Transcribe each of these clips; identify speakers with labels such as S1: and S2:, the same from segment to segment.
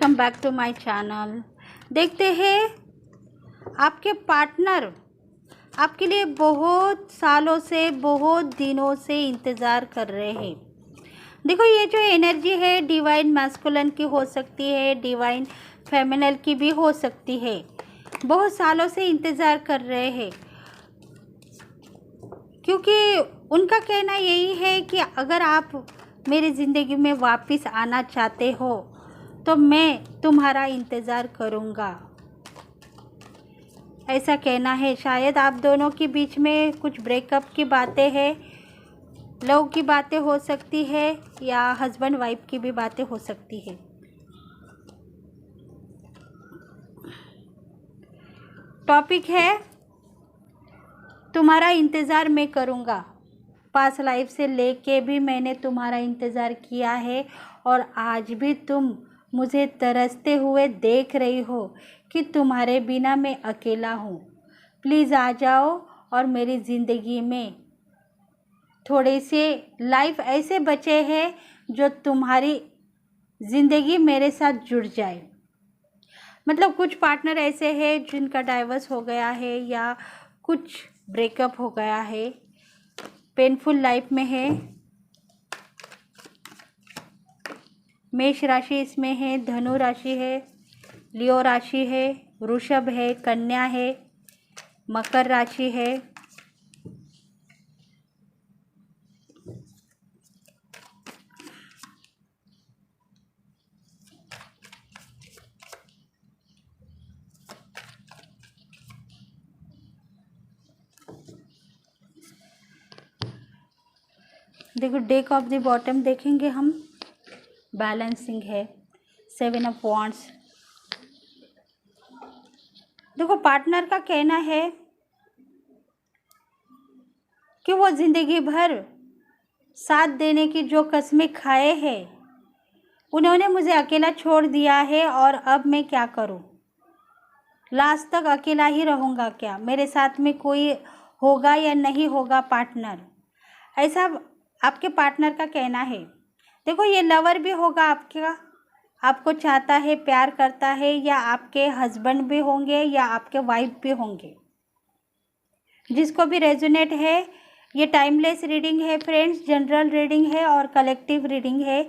S1: Welcome back to my channel. देखते हैं आपके पार्टनर आपके लिए बहुत सालों से बहुत दिनों से इंतज़ार कर रहे हैं। देखो ये जो एनर्जी है डिवाइन मैस्कुलिन की हो सकती है, डिवाइन फेमिनल की भी हो सकती है। बहुत सालों से इंतज़ार कर रहे हैं क्योंकि उनका कहना यही है कि अगर आप मेरी ज़िंदगी में वापस आना चाहते हो तो मैं तुम्हारा इंतज़ार करूँगा, ऐसा कहना है। शायद आप दोनों के बीच में कुछ ब्रेकअप की बातें हैं, लव की बातें हो सकती है या हस्बैंड वाइफ की भी बातें हो सकती है। टॉपिक है तुम्हारा इंतज़ार मैं करूँगा। पास्ट लाइफ से लेके भी मैंने तुम्हारा इंतज़ार किया है और आज भी तुम मुझे तरसते हुए देख रही हो कि तुम्हारे बिना मैं अकेला हूँ। प्लीज़ आ जाओ और मेरी ज़िंदगी में थोड़े से लाइफ ऐसे बचे हैं जो तुम्हारी ज़िंदगी मेरे साथ जुड़ जाए। मतलब कुछ पार्टनर ऐसे हैं जिनका डाइवोर्स हो गया है या कुछ ब्रेकअप हो गया है, पेनफुल लाइफ में है। मेष राशि इसमें है, धनु राशि है, लियो राशि है, वृषभ है, कन्या है, मकर राशि है। देखो डेक ऑफ द बॉटम देखेंगे हम, बैलेंसिंग है, 7 ऑफ वॉन्ड्स। देखो पार्टनर का कहना है कि वो ज़िंदगी भर साथ देने की जो कस्में खाए हैं उन्होंने मुझे अकेला छोड़ दिया है और अब मैं क्या करूं? लास्ट तक अकेला ही रहूँगा क्या? मेरे साथ में कोई होगा या नहीं होगा पार्टनर? ऐसा आपके पार्टनर का कहना है। देखो ये लवर भी होगा आपका, आपको चाहता है, प्यार करता है, या आपके हस्बैंड भी होंगे या आपके वाइफ भी होंगे। जिसको भी रेजोनेट है, ये टाइमलेस रीडिंग है फ्रेंड्स, जनरल रीडिंग है और कलेक्टिव रीडिंग है।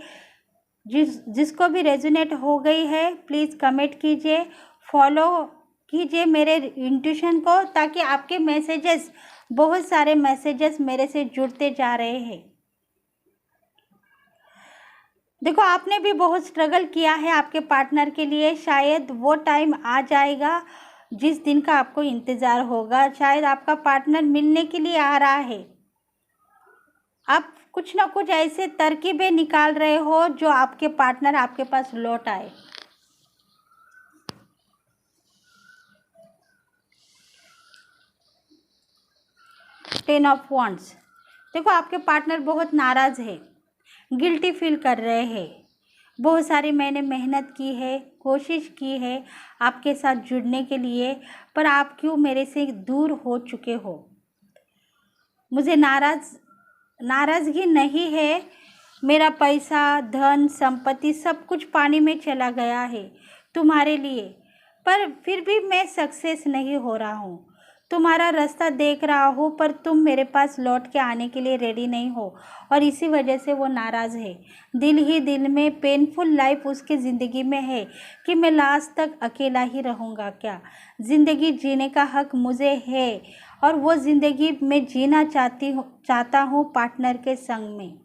S1: जिसको भी रेजोनेट हो गई है प्लीज़ कमेंट कीजिए, फॉलो कीजिए मेरे इंट्यूशन को, ताकि आपके मैसेजेस, बहुत सारे मैसेजेस मेरे से जुड़ते जा रहे हैं। देखो आपने भी बहुत स्ट्रगल किया है आपके पार्टनर के लिए। शायद वो टाइम आ जाएगा जिस दिन का आपको इंतज़ार होगा। शायद आपका पार्टनर मिलने के लिए आ रहा है। आप कुछ ना कुछ ऐसे तरकीबें निकाल रहे हो जो आपके पार्टनर आपके पास लौट आए। Ten of wands. देखो आपके पार्टनर बहुत नाराज़ है, गिल्टी फील कर रहे हैं। बहुत सारी मैंने मेहनत की है, कोशिश की है आपके साथ जुड़ने के लिए, पर आप क्यों मेरे से दूर हो चुके हो? मुझे नाराज़गी नहीं है, मेरा पैसा, धन, संपत्ति सब कुछ पानी में चला गया है तुम्हारे लिए, पर फिर भी मैं सक्सेस नहीं हो रहा हूँ। तुम्हारा रास्ता देख रहा हूँ पर तुम मेरे पास लौट के आने के लिए रेडी नहीं हो और इसी वजह से वो नाराज़ है। दिल ही दिल में पेनफुल लाइफ उसकी ज़िंदगी में है कि मैं लास्ट तक अकेला ही रहूँगा क्या? ज़िंदगी जीने का हक मुझे है और वो ज़िंदगी मैं जीना चाहता हूँ पार्टनर के संग में।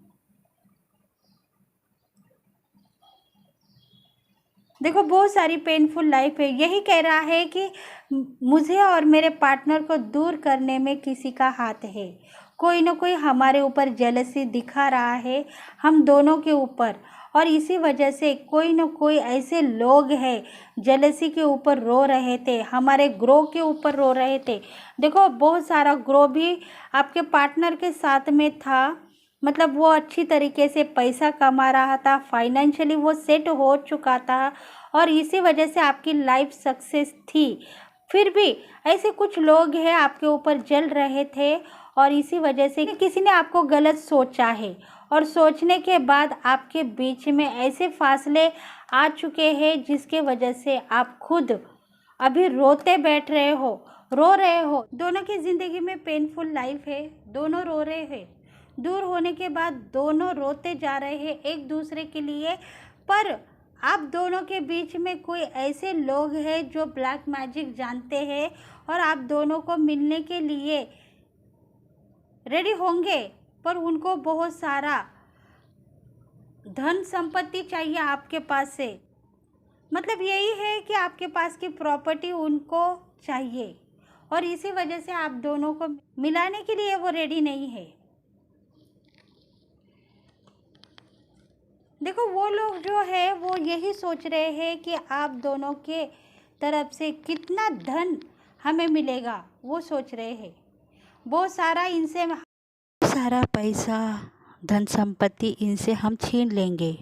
S1: देखो बहुत सारी पेनफुल लाइफ है, यही कह रहा है कि मुझे और मेरे पार्टनर को दूर करने में किसी का हाथ है। कोई ना कोई हमारे ऊपर जेलसी दिखा रहा है हम दोनों के ऊपर, और इसी वजह से कोई ना कोई ऐसे लोग हैं जेलसी के ऊपर रो रहे थे, हमारे ग्रो के ऊपर रो रहे थे। देखो बहुत सारा ग्रो भी आपके पार्टनर के साथ में था, मतलब वो अच्छी तरीके से पैसा कमा रहा था, फाइनेंशियली वो सेट हो चुका था और इसी वजह से आपकी लाइफ सक्सेस थी। फिर भी ऐसे कुछ लोग हैं आपके ऊपर जल रहे थे और इसी वजह से किसी ने आपको गलत सोचा है और सोचने के बाद आपके बीच में ऐसे फासले आ चुके हैं, जिसके वजह से आप खुद अभी रोते बैठ रहे हो, रो रहे हो। दोनों की ज़िंदगी में पेनफुल लाइफ है, दोनों रो रहे हैं। दूर होने के बाद दोनों रोते जा रहे हैं एक दूसरे के लिए, पर आप दोनों के बीच में कोई ऐसे लोग हैं जो ब्लैक मैजिक जानते हैं और आप दोनों को मिलने के लिए रेडी होंगे, पर उनको बहुत सारा धन संपत्ति चाहिए आपके पास से। मतलब यही है कि आपके पास की प्रॉपर्टी उनको चाहिए और इसी वजह से आप दोनों को मिलाने के लिए वो रेडी नहीं है। देखो, वो लोग जो है वो यही सोच रहे हैं कि आप दोनों के तरफ से कितना धन हमें मिलेगा, वो सोच रहे हैं। बहुत सारा पैसा, धन संपत्ति इनसे हम छीन लेंगे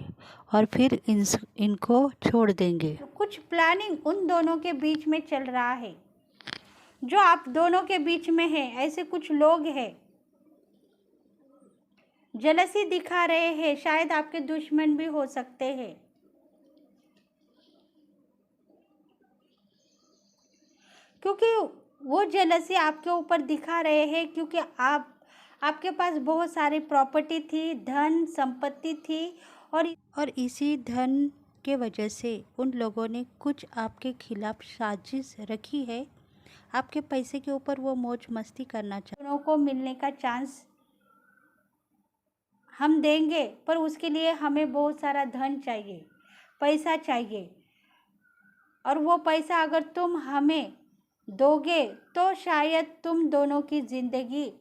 S1: और फिर इनको छोड़ देंगे। तो कुछ प्लानिंग उन दोनों के बीच में चल रहा है, जो आप दोनों के बीच में है। ऐसे कुछ लोग हैं, जेलसी दिखा रहे हैं, शायद आपके दुश्मन भी हो सकते हैं। क्योंकि वो जेलसी आपके ऊपर दिखा रहे हैं क्योंकि आपके पास बहुत सारी प्रॉपर्टी थी, धन संपत्ति थी और इसी धन के वजह से उन लोगों ने कुछ आपके खिलाफ साजिश रखी है। आपके पैसे के ऊपर वो मौज मस्ती करना चाहते। दोनों को मिलने का चांस हम देंगे, पर उसके लिए हमें बहुत सारा धन चाहिए, पैसा चाहिए, और वो पैसा अगर तुम हमें दोगे तो शायद तुम दोनों की ज़िंदगी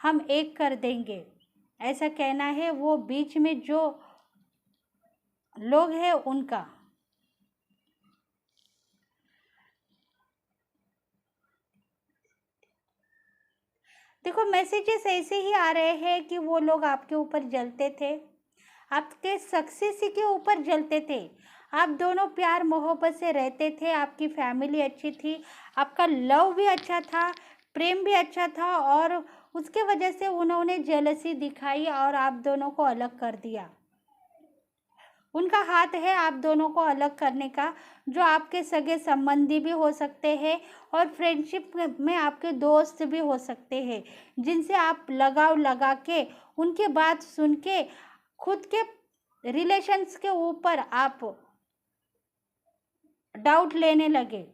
S1: हम एक कर देंगे, ऐसा कहना है वो बीच में जो लोग हैं उनका। देखो, मैसेजेस ऐसे ही आ रहे हैं कि वो लोग आपके ऊपर जलते थे, आपके सक्सेस के ऊपर जलते थे। आप दोनों प्यार मोहब्बत से रहते थे, आपकी फैमिली अच्छी थी, आपका लव भी अच्छा था, प्रेम भी अच्छा था, और उसके वजह से उन्होंने जेलसी दिखाई और आप दोनों को अलग कर दिया। उनका हाथ है आप दोनों को अलग करने का, जो आपके सगे संबंधी भी हो सकते हैं और फ्रेंडशिप में आपके दोस्त भी हो सकते हैं, जिनसे आप लगाव लगा के उनकी बात सुन के खुद के रिलेशंस के ऊपर आप डाउट लेने लगे।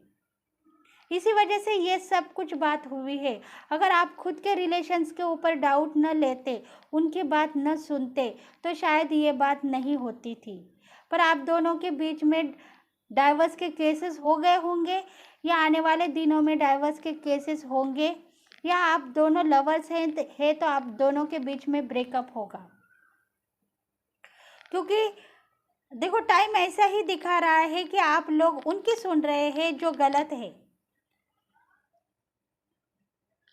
S1: इसी वजह से ये सब कुछ बात हुई है। अगर आप खुद के रिलेशंस के ऊपर डाउट न लेते, उनकी बात न सुनते, तो शायद ये बात नहीं होती थी। पर आप दोनों के बीच में डाइवर्स के केसेस हो गए होंगे, या आने वाले दिनों में डाइवर्स के केसेस होंगे, या आप दोनों लवर्स हैं तो आप दोनों के बीच में ब्रेकअप होगा। क्योंकि देखो, टाइम ऐसा ही दिखा रहा है कि आप लोग उनकी सुन रहे हैं जो गलत है।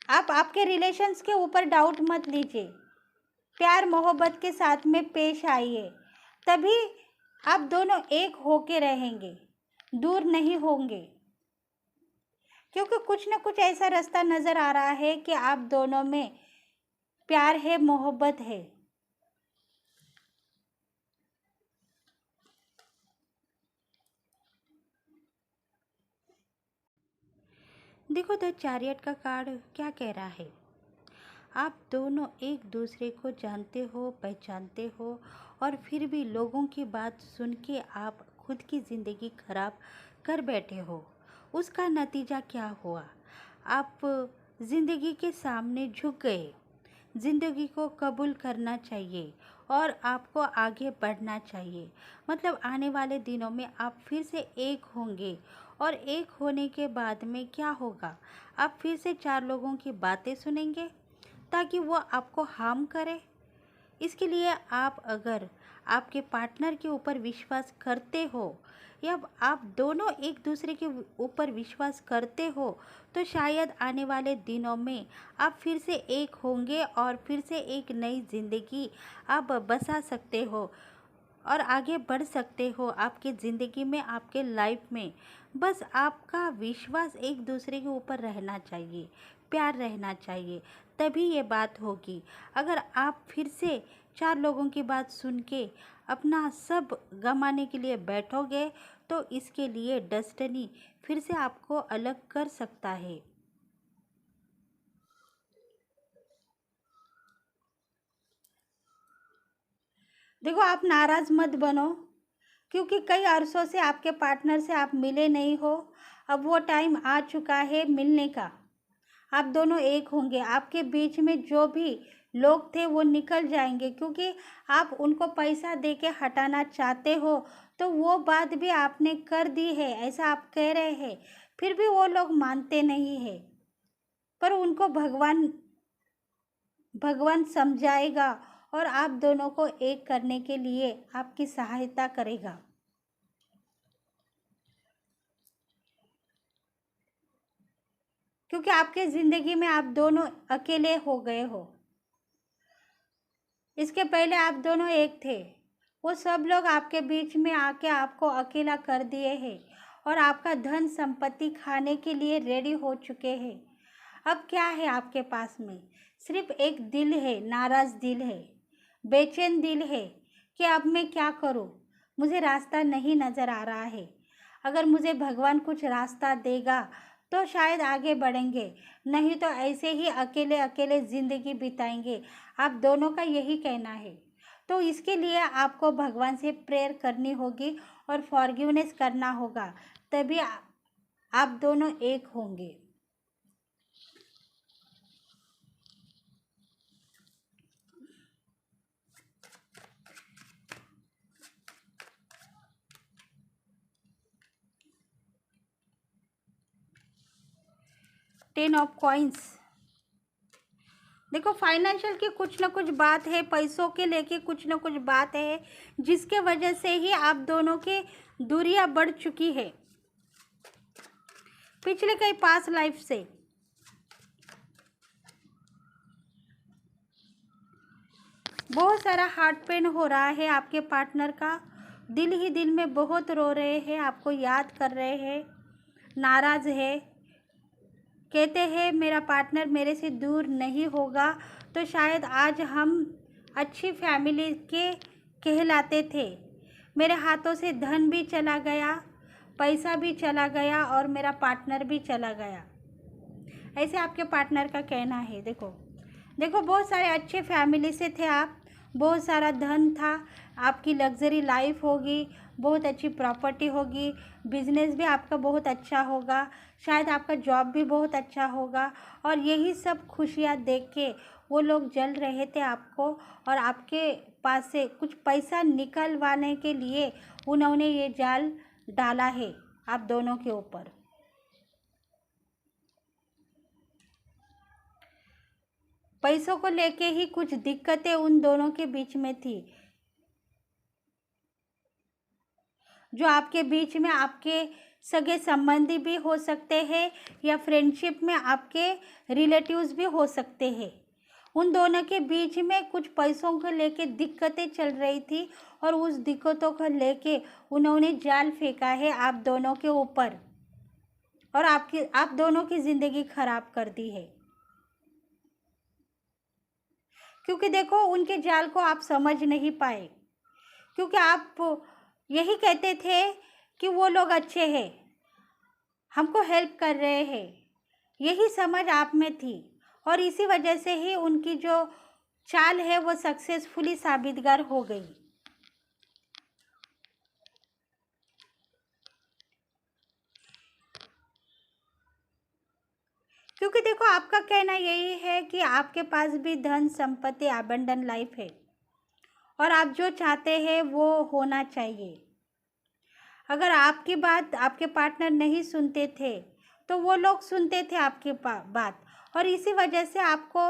S1: आप आपके रिलेशंस के ऊपर डाउट मत लीजिए, प्यार मोहब्बत के साथ में पेश आइए, तभी आप दोनों एक होके रहेंगे, दूर नहीं होंगे। क्योंकि कुछ न कुछ ऐसा रास्ता नज़र आ रहा है कि आप दोनों में प्यार है, मोहब्बत है। देखो, द चैरियट का कार्ड क्या कह रहा है। आप दोनों एक दूसरे को जानते हो, पहचानते हो, और फिर भी लोगों की बात सुन के आप खुद की ज़िंदगी खराब कर बैठे हो। उसका नतीजा क्या हुआ? आप ज़िंदगी के सामने झुक गए। ज़िंदगी को कबूल करना चाहिए और आपको आगे बढ़ना चाहिए। मतलब आने वाले दिनों में आप फिर से एक होंगे, और एक होने के बाद में क्या होगा? आप फिर से 4 लोगों की बातें सुनेंगे ताकि वो आपको हार्म करे। इसके लिए आप अगर आपके पार्टनर के ऊपर विश्वास करते हो, या आप दोनों एक दूसरे के ऊपर विश्वास करते हो, तो शायद आने वाले दिनों में आप फिर से एक होंगे और फिर से एक नई ज़िंदगी आप बसा सकते हो और आगे बढ़ सकते हो आपके ज़िंदगी में, आपके लाइफ में। बस आपका विश्वास एक दूसरे के ऊपर रहना चाहिए, प्यार रहना चाहिए, तभी ये बात होगी। अगर आप फिर से 4 लोगों की बात सुन के अपना सब गंवाने के लिए बैठोगे तो इसके लिए डेस्टिनी फिर से आपको अलग कर सकता है। देखो, आप नाराज़ मत बनो, क्योंकि कई अरसों से आपके पार्टनर से आप मिले नहीं हो। अब वो टाइम आ चुका है मिलने का। आप दोनों एक होंगे। आपके बीच में जो भी लोग थे वो निकल जाएंगे, क्योंकि आप उनको पैसा दे के हटाना चाहते हो। तो वो बात भी आपने कर दी है, ऐसा आप कह रहे हैं, फिर भी वो लोग मानते नहीं है। पर उनको भगवान भगवान समझाएगा और आप दोनों को एक करने के लिए आपकी सहायता करेगा। क्योंकि आपके ज़िंदगी में आप दोनों अकेले हो गए हो। इसके पहले आप दोनों एक थे। वो सब लोग आपके बीच में आके आपको अकेला कर दिए हैं और आपका धन संपत्ति खाने के लिए रेडी हो चुके हैं। अब क्या है आपके पास में? सिर्फ एक दिल है, नाराज़ दिल है, बेचैन दिल है कि अब मैं क्या करूं? मुझे रास्ता नहीं नज़र आ रहा है। अगर मुझे भगवान कुछ रास्ता देगा तो शायद आगे बढ़ेंगे, नहीं तो ऐसे ही अकेले अकेले ज़िंदगी बिताएंगे। आप दोनों का यही कहना है। तो इसके लिए आपको भगवान से प्रेयर करनी होगी और फॉरगिवनेस करना होगा, तभी आप दोनों एक होंगे। Ten of coins. देखो, फाइनेंशियल की कुछ ना कुछ बात है, पैसों के लेके कुछ ना कुछ बात है, जिसके वजह से ही आप दोनों की दूरियां बढ़ चुकी है पिछले कई पास्ट लाइफ से। बहुत सारा हार्ट पेन हो रहा है आपके पार्टनर का। दिल ही दिल में बहुत रो रहे हैं, आपको याद कर रहे हैं, नाराज़ है। कहते हैं मेरा पार्टनर मेरे से दूर नहीं होगा तो शायद आज हम अच्छी फैमिली के कहलाते थे। मेरे हाथों से धन भी चला गया, पैसा भी चला गया और मेरा पार्टनर भी चला गया, ऐसे आपके पार्टनर का कहना है। देखो देखो, बहुत सारे अच्छे फैमिली से थे आप, बहुत सारा धन था, आपकी लग्जरी लाइफ होगी, बहुत अच्छी प्रॉपर्टी होगी, बिजनेस भी आपका बहुत अच्छा होगा, शायद आपका जॉब भी बहुत अच्छा होगा। और यही सब खुशियाँ देख के वो लोग जल रहे थे आपको, और आपके पास से कुछ पैसा निकलवाने के लिए उन्होंने ये जाल डाला है आप दोनों के ऊपर। पैसों को लेके ही कुछ दिक्कतें उन दोनों के बीच में थी, जो आपके बीच में आपके सगे संबंधी भी हो सकते हैं या फ्रेंडशिप में आपके रिलेटिव्स भी हो सकते हैं। उन दोनों के बीच में कुछ पैसों को लेके दिक्कतें चल रही थी और उस दिक्कतों को लेके उन्होंने जाल फेंका है आप दोनों के ऊपर और आप दोनों की ज़िंदगी खराब कर दी है। क्योंकि देखो, उनके जाल को आप समझ नहीं पाए, क्योंकि आप यही कहते थे कि वो लोग अच्छे हैं, हमको हेल्प कर रहे हैं, यही समझ आप में थी। और इसी वजह से ही उनकी जो चाल है वो सक्सेसफुली साबितगार हो गई। क्योंकि देखो, आपका कहना यही है कि आपके पास भी धन संपत्ति अबंडन लाइफ है और आप जो चाहते हैं वो होना चाहिए। अगर आपकी बात आपके पार्टनर नहीं सुनते थे तो वो लोग सुनते थे आपकी बात, और इसी वजह से आपको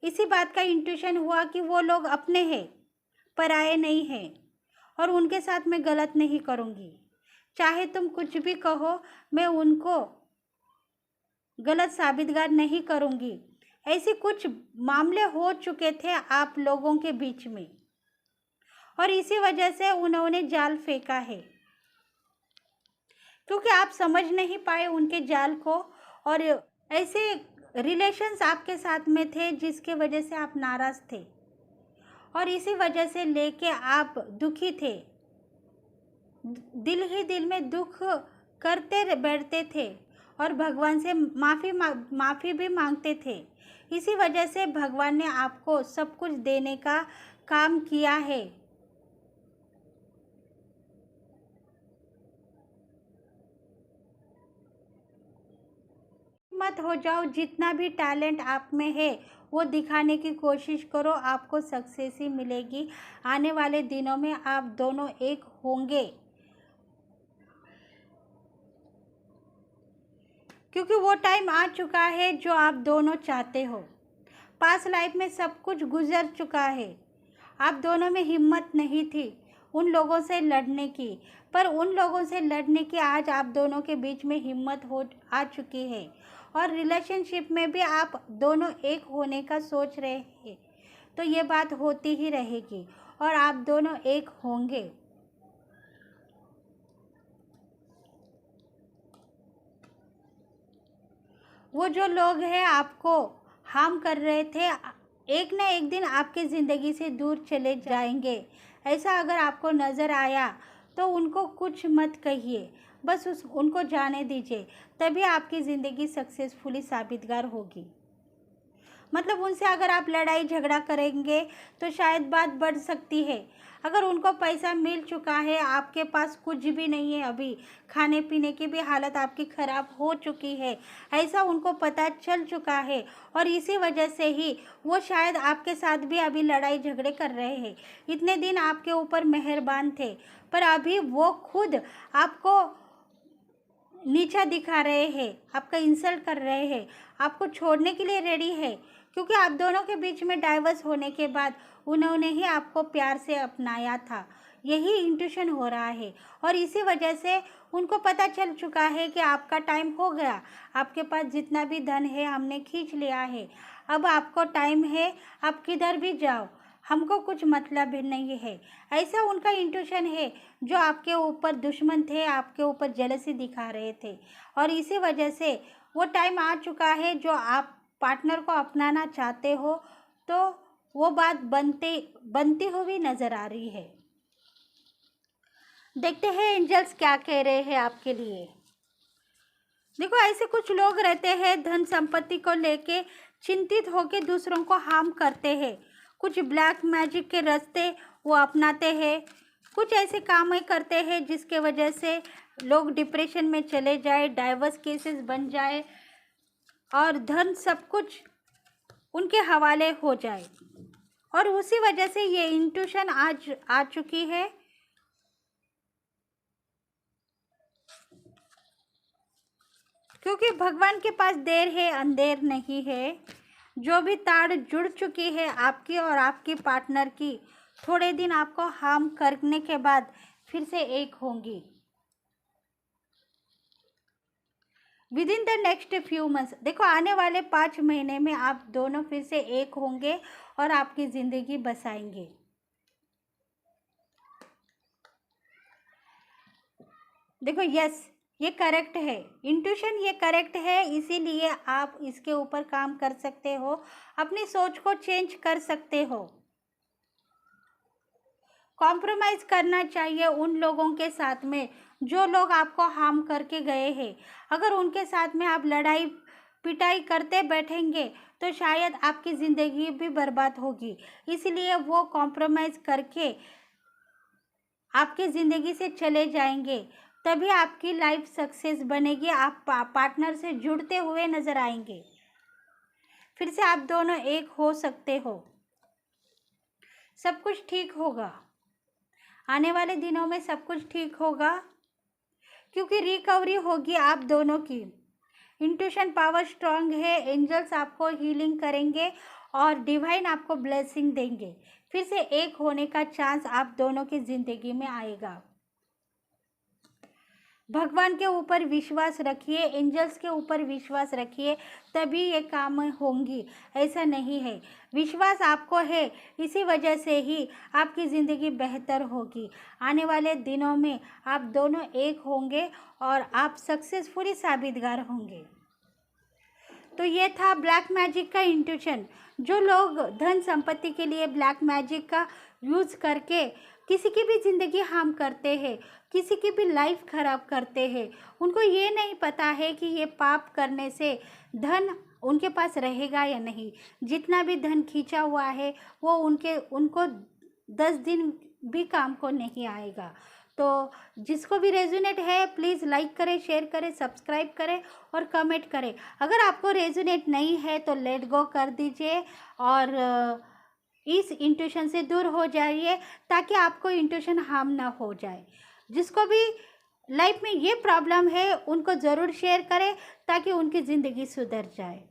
S1: इसी बात का इंट्यूशन हुआ कि वो लोग अपने हैं, पराये नहीं हैं, और उनके साथ मैं गलत नहीं करूँगी। चाहे तुम कुछ भी कहो, मैं उनको गलत साबितगार नहीं करूँगी। ऐसे कुछ मामले हो चुके थे आप लोगों के बीच में, और इसी वजह से उन्होंने जाल फेंका है, क्योंकि आप समझ नहीं पाए उनके जाल को। और ऐसे रिलेशंस आपके साथ में थे जिसके वजह से आप नाराज़ थे, और इसी वजह से लेके आप दुखी थे, दिल ही दिल में दुख करते बैठते थे और भगवान से माफ़ी भी मांगते थे। इसी वजह से भगवान ने आपको सब कुछ देने का काम किया है। मत हो जाओ, जितना भी टैलेंट आप में है वो दिखाने की कोशिश करो, आपको सक्सेस ही मिलेगी। आने वाले दिनों में आप दोनों एक होंगे, क्योंकि वो टाइम आ चुका है जो आप दोनों चाहते हो। पास्ट लाइफ में सब कुछ गुजर चुका है, आप दोनों में हिम्मत नहीं थी उन लोगों से लड़ने की, पर उन लोगों से लड़ने की आज आप दोनों के बीच में हिम्मत हो आ चुकी है। और रिलेशनशिप में भी आप दोनों एक होने का सोच रहे हैं, तो ये बात होती ही रहेगी और आप दोनों एक होंगे। वो जो लोग हैं आपको हार्म कर रहे थे, एक ना एक दिन आपकी ज़िंदगी से दूर चले जाएंगे। ऐसा अगर आपको नज़र आया तो उनको कुछ मत कहिए, बस उनको जाने दीजिए, तभी आपकी ज़िंदगी सक्सेसफुली साबितगार होगी। मतलब उनसे अगर आप लड़ाई झगड़ा करेंगे तो शायद बात बढ़ सकती है। अगर उनको पैसा मिल चुका है, आपके पास कुछ भी नहीं है, अभी खाने पीने की भी हालत आपकी ख़राब हो चुकी है, ऐसा उनको पता चल चुका है और इसी वजह से ही वो शायद आपके साथ भी अभी लड़ाई झगड़े कर रहे हैं। इतने दिन आपके ऊपर मेहरबान थे, पर अभी वो खुद आपको नीचा दिखा रहे हैं, आपका इंसल्ट कर रहे हैं, आपको छोड़ने के लिए रेडी है, क्योंकि आप दोनों के बीच में डाइवर्स होने के बाद उन्होंने ही आपको प्यार से अपनाया था। यही इंट्यूशन हो रहा है और इसी वजह से उनको पता चल चुका है कि आपका टाइम हो गया, आपके पास जितना भी धन है हमने खींच लिया है, अब आपको टाइम है, आप किधर भी जाओ, हमको कुछ मतलब नहीं है। ऐसा उनका इंट्यूशन है, जो आपके ऊपर दुश्मन थे, आपके ऊपर जेलसी दिखा रहे थे और इसी वजह से वो टाइम आ चुका है जो आप पार्टनर को अपनाना चाहते हो, तो वो बात बनती हुई नज़र आ रही है। देखते हैं एंजल्स क्या कह रहे हैं आपके लिए। देखो, ऐसे कुछ लोग रहते हैं धन संपत्ति को लेके चिंतित होकर दूसरों को हार्म करते हैं, कुछ ब्लैक मैजिक के रास्ते वो अपनाते हैं, कुछ ऐसे काम करते हैं जिसके वजह से लोग डिप्रेशन में चले जाए, डाइवर्स केसेस बन जाए और धन सब कुछ उनके हवाले हो जाए। और उसी वजह से ये इंट्यूशन आज आ चुकी है। क्योंकि भगवान के पास देर है अंधेर नहीं है। जो भी तार जुड़ चुकी है आपकी और आपकी पार्टनर की, थोड़े दिन आपको हार्म करने के बाद फिर से एक होंगी। With in the next few months, देखो आने वाले 5 महीने में आप दोनों फिर से एक होंगे और आपकी ज़िंदगी बसाएंगे। देखो, यस, ये करेक्ट है, इंट्यूशन ये करेक्ट है, इसीलिए आप इसके ऊपर काम कर सकते हो, अपनी सोच को चेंज कर सकते हो। कॉम्प्रोमाइज़ करना चाहिए उन लोगों के साथ में जो लोग आपको हार्म करके गए हैं। अगर उनके साथ में आप लड़ाई पिटाई करते बैठेंगे तो शायद आपकी ज़िंदगी भी बर्बाद होगी। इसलिए वो कॉम्प्रोमाइज़ करके आपकी ज़िंदगी से चले जाएंगे, तभी आपकी लाइफ सक्सेस बनेगी, आप पार्टनर से जुड़ते हुए नज़र आएंगे, फिर से आप दोनों एक हो सकते हो, सब कुछ ठीक होगा। आने वाले दिनों में सब कुछ ठीक होगा, क्योंकि रिकवरी होगी आप दोनों की। इंट्यूशन पावर स्ट्रांग है, एंजल्स आपको हीलिंग करेंगे और डिवाइन आपको ब्लेसिंग देंगे। फिर से एक होने का चांस आप दोनों की ज़िंदगी में आएगा। भगवान के ऊपर विश्वास रखिए, एंजल्स के ऊपर विश्वास रखिए, तभी ये काम होंगी। ऐसा नहीं है, विश्वास आपको है, इसी वजह से ही आपकी ज़िंदगी बेहतर होगी। आने वाले दिनों में आप दोनों एक होंगे और आप सक्सेसफुली साबितगार होंगे। तो ये था ब्लैक मैजिक का इंट्यूशन। जो लोग धन संपत्ति के लिए ब्लैक मैजिक का यूज़ करके किसी की भी ज़िंदगी हार्म करते हैं, किसी की भी लाइफ ख़राब करते हैं, उनको ये नहीं पता है कि ये पाप करने से धन उनके पास रहेगा या नहीं। जितना भी धन खींचा हुआ है वो उनको 10 दिन भी काम को नहीं आएगा। तो जिसको भी रेजोनेट है प्लीज़ लाइक करें, शेयर करें, सब्सक्राइब करें और कमेंट करें। अगर आपको रेजोनेट नहीं है तो लेट गो कर दीजिए और इस इंट्यूशन से दूर हो जाइए ताकि आपको इंट्यूशन हार्म ना हो जाए। जिसको भी लाइफ में ये प्रॉब्लम है उनको ज़रूर शेयर करें ताकि उनकी ज़िंदगी सुधर जाए।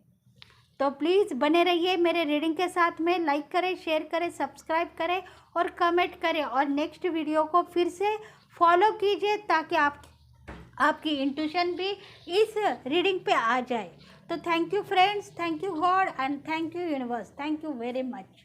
S1: तो प्लीज़ बने रहिए मेरे रीडिंग के साथ में। लाइक करें, शेयर करें, सब्सक्राइब करें और कमेंट करें और नेक्स्ट वीडियो को फिर से फॉलो कीजिए ताकि आपकी इंट्यूशन भी इस रीडिंग पे आ जाए। तो thank you friends, thank you God and thank you universe, thank you very much.